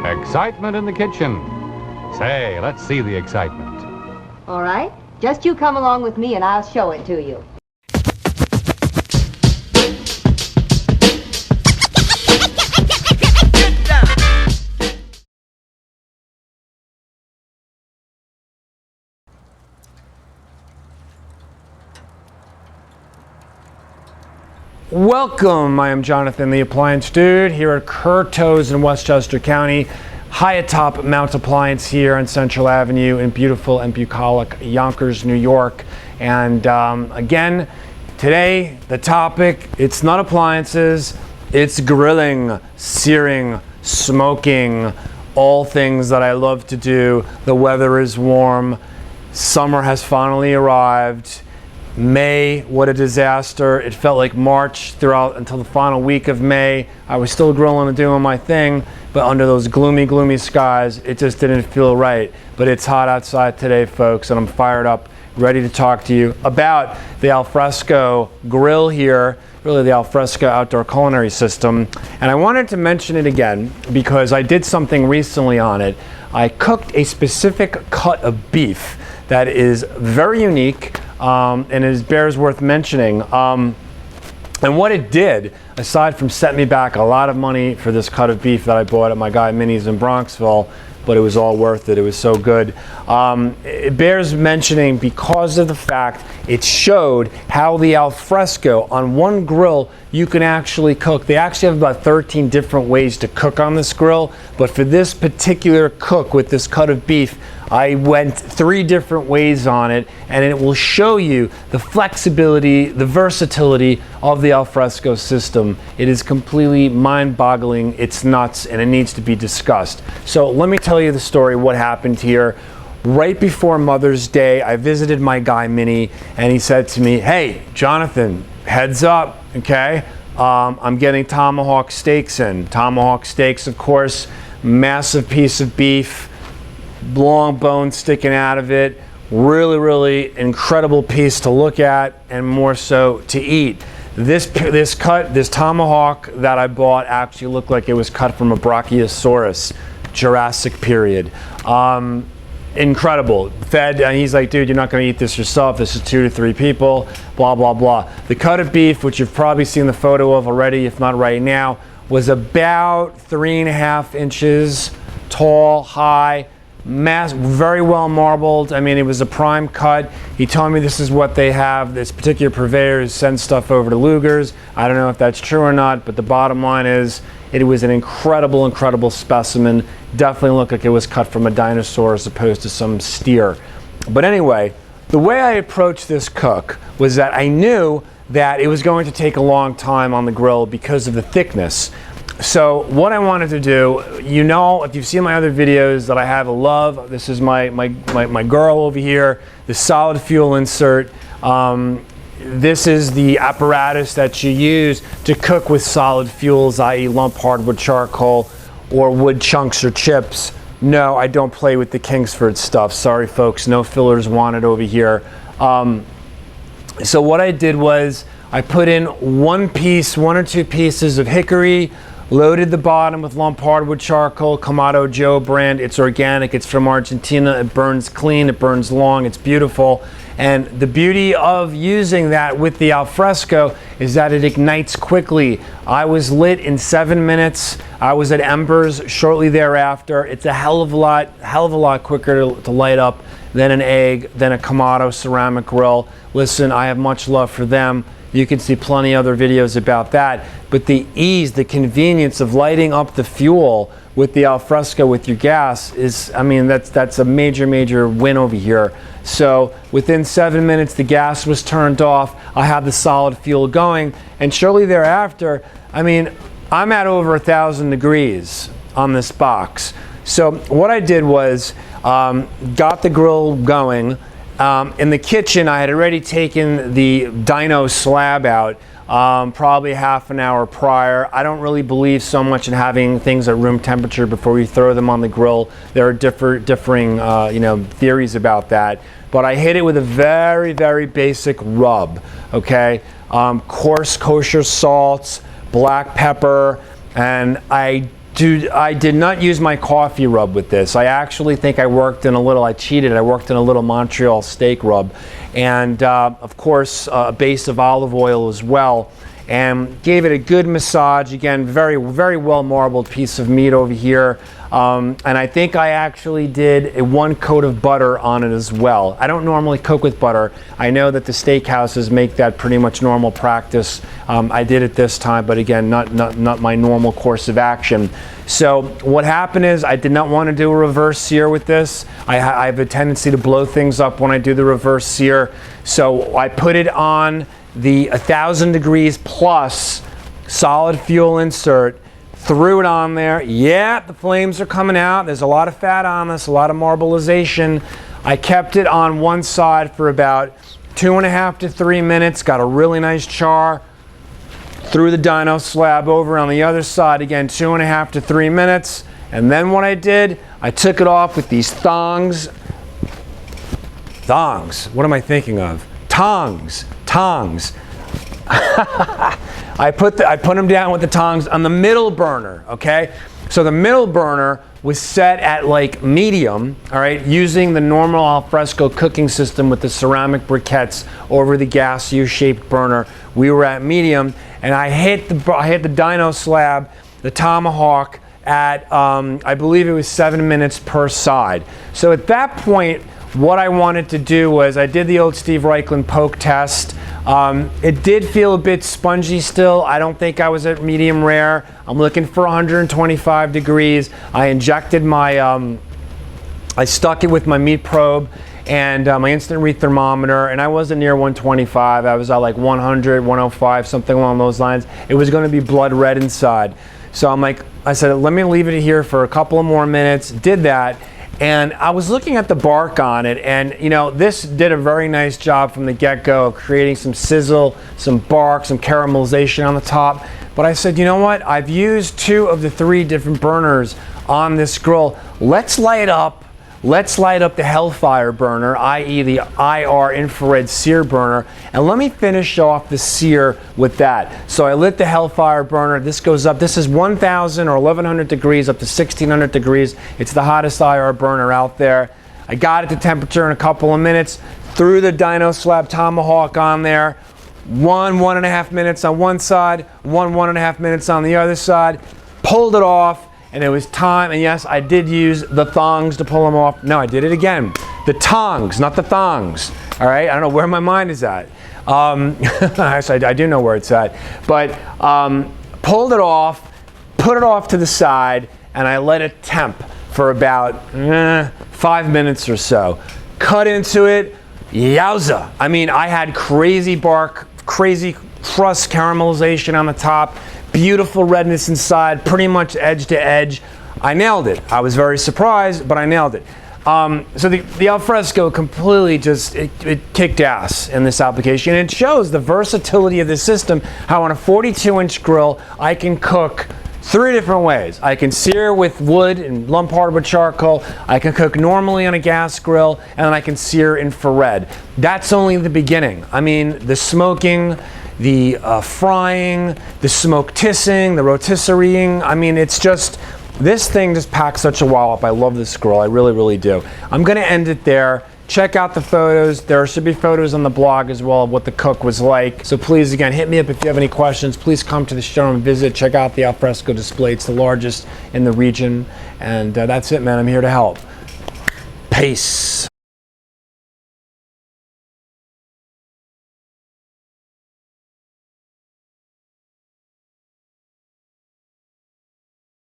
Excitement in the kitchen. Say, let's see the excitement. All right. Just you come along with me and I'll show it to you. Welcome, I am Jonathan, the Appliance Dude, here at Curto's in Westchester County, high atop Mount Appliance here on Central Avenue in beautiful and bucolic Yonkers, New York. And again, today the topic, it's not appliances, it's grilling, searing, smoking, all things that I love to do. The weather is warm, summer has finally arrived. May, what a disaster. It felt like March throughout until the final week of May. I was still grilling and doing my thing, but under those gloomy, gloomy skies, it just didn't feel right. But it's hot outside today, folks, and I'm fired up, ready to talk to you about the Alfresco grill here, really the Alfresco outdoor culinary system. And I wanted to mention it again because I did something recently on it. I cooked a specific cut of beef that is very unique. And it bears worth mentioning. And what it did, aside from setting me back a lot of money for this cut of beef that I bought at my guy Minnie's in Bronxville, but it was all worth it. It was so good. It bears mentioning because of the fact it showed how the Alfresco on one grill you can actually cook. They actually have about 13 different ways to cook on this grill, but for this particular cook with this cut of beef, I went 3 different ways on it, and it will show you the flexibility, the versatility of the Alfresco system. It is completely mind-boggling, it's nuts, and it needs to be discussed. So let me tell you the story, what happened here. Right before Mother's Day, I visited my guy Minnie, and he said to me, "Hey, Jonathan, heads up, okay? I'm getting tomahawk steaks in." Tomahawk steaks, of course, massive piece of beef, long bone sticking out of it, really incredible piece to look at and more so to eat. This tomahawk that I bought actually looked like it was cut from a Brachiosaurus, Jurassic period. Incredible. Fed, and he's like, "Dude, you're not going to eat this yourself. This is 2 to 3 people, blah, blah, blah." The cut of beef, which you've probably seen the photo of already, if not right now, was about 3.5 inches tall, high, very well marbled. I mean, it was a prime cut. He told me this is what they have. This particular purveyor sends stuff over to Luger's. I don't know if that's true or not, but the bottom line is it was an incredible specimen. Definitely looked like it was cut from a dinosaur as opposed to some steer. But anyway, the way I approached this cook was that I knew that it was going to take a long time on the grill because of the thickness. So what I wanted to do, you know, if you've seen my other videos that I have a love, this is my girl over here, the solid fuel insert. This is the apparatus that you use to cook with solid fuels, i.e. lump hardwood charcoal or wood chunks or chips. No, I don't play with the Kingsford stuff. Sorry folks, no fillers wanted over here. So what I did was I put in 1 or 2 pieces of hickory, loaded the bottom with lump hardwood charcoal, Kamado Joe brand. It's organic, it's from Argentina, it burns clean, it burns long, it's beautiful. And the beauty of using that with the Alfresco is that it ignites quickly. I was lit in 7 minutes. I was at embers shortly thereafter. It's a hell of a lot quicker to light up than an egg, than a Kamado ceramic grill. Listen, I have much love for them. You can see plenty other videos about that. But the ease, the convenience of lighting up the fuel with the Alfresco with your gas is, I mean, that's a major win over here. So within 7 minutes, the gas was turned off. I had the solid fuel going. And shortly thereafter, I mean, I'm at over 1,000 degrees on this box. So what I did was got the grill going. In the kitchen, I had already taken the dyno slab out probably half an hour prior. I don't really believe so much in having things at room temperature before you throw them on the grill. There are differing theories about that. But I hit it with a very basic rub, okay? Coarse kosher salts, black pepper, and I Dude, I did not use my coffee rub with this. I actually think I cheated. I worked in a little Montreal steak rub. And of course, a base of olive oil as well. And gave it a good massage. Again, very, very well marbled piece of meat over here. And I think I actually did one coat of butter on it as well. I don't normally cook with butter. I know that the steakhouses make that pretty much normal practice. I did it this time, but again, not my normal course of action. So what happened is I did not want to do a reverse sear with this. I have a tendency to blow things up when I do the reverse sear. So I put it on the 1,000 degrees plus solid fuel insert, threw it on there. Yeah, the flames are coming out. There's a lot of fat on this, a lot of marbleization. I kept it on one side for about 2.5 to 3 minutes, got a really nice char. Threw the dyno slab over on the other side, again 2.5 to 3 minutes. And then what I did, I took it off with these thongs. Thongs, what am I thinking of? Tongs. I put them down with the tongs on the middle burner, okay? So the middle burner was set at like medium, all right, using the normal alfresco cooking system with the ceramic briquettes over the gas U-shaped burner. We were at medium, and I hit the dyno slab, the tomahawk, at I believe it was 7 minutes per side. So at that point, what I wanted to do was I did the old Steve Reichland poke test. It did feel a bit spongy still. I don't think I was at medium rare. I'm looking for 125 degrees. I injected my, I stuck it with my meat probe and my instant read thermometer, and I wasn't near 125. I was at like 100, 105, something along those lines. It was going to be blood red inside. So I said, let me leave it here for a couple of more minutes. Did that. And I was looking at the bark on it, and you know, this did a very nice job from the get-go of creating some sizzle, some bark, some caramelization on the top. But I said, you know what? I've used 2 of the 3 different burners on this grill. Let's light up the Hellfire burner, i.e. the IR infrared sear burner, and let me finish off the sear with that. So I lit the Hellfire burner. This goes up. This is 1,000 or 1,100 degrees up to 1,600 degrees. It's the hottest IR burner out there. I got it to temperature in a couple of minutes. Threw the dyno slab tomahawk on there. 1.5 minutes on one side, 1.5 minutes on the other side. Pulled it off. And it was time, and yes, I did use the thongs to pull them off. No, I did it again. The tongs, not the thongs. All right, I don't know where my mind is at. Actually, I do know where it's at. But pulled it off, put it off to the side, and I let it temp for about 5 minutes or so. Cut into it, yowza. I mean, I had crazy bark, crazy crust caramelization on the top. Beautiful redness inside, pretty much edge to edge. I nailed it. I was very surprised, but I nailed it. So the alfresco completely just, it kicked ass in this application. And it shows the versatility of the system, how on a 42-inch grill, I can cook 3 different ways. I can sear with wood and lump hardwood charcoal. I can cook normally on a gas grill, and then I can sear infrared. That's only the beginning. I mean, the smoking, the frying, the smoke tissing, the rotisserieing. I mean, it's just, this thing just packs such a wallop. I love this grill. I really, really do. I'm going to end it there. Check out the photos. There should be photos on the blog as well of what the cook was like. So please, again, hit me up if you have any questions. Please come to the showroom and visit. Check out the alfresco display. It's the largest in the region. And that's it, man. I'm here to help. Peace.